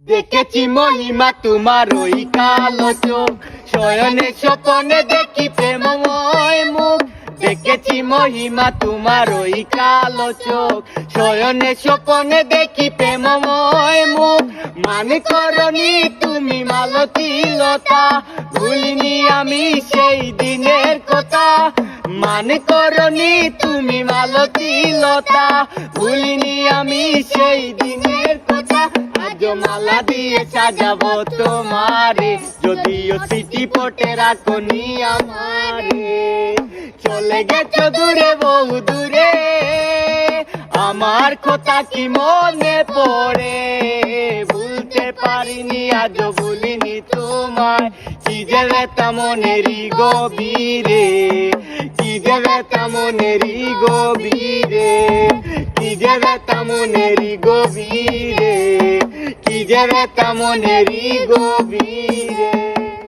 দেখেছি মহিমা তোমার ওই কালো চোখ, শয়নে স্বপনে দেখি প্রেমময় মুখ। দেখেছি মহিমা তোমার ওই কালো চোখ, শয়নে স্বপনে দেখি প্রেমময় মুখ। মানে করনি তুমি মালতী লতা, ভুলিনি আমি সেই দিনের কথা। মানে করনি তুমি মালতী লতা, ভুলিনি আমি সেই দিনের কথা। আজ মালা দিয়ে সাজাবো তোমারে, যদিও স্মৃতি পটে রাখনি আমারে। চলে গেছো দূরে বহু দূরে, আমার কথা কি মনে পড়ে। ভুলতে পারিনি আজও ভুলিনি তোমায়, কি যে ব্যথা মনেরই গভীরে, কি যে ব্যথা মনেরই গভীরে, কি যে ব্যথা মনেরই গভীরে, কি যে ব্যথা মনেরই গভীরে।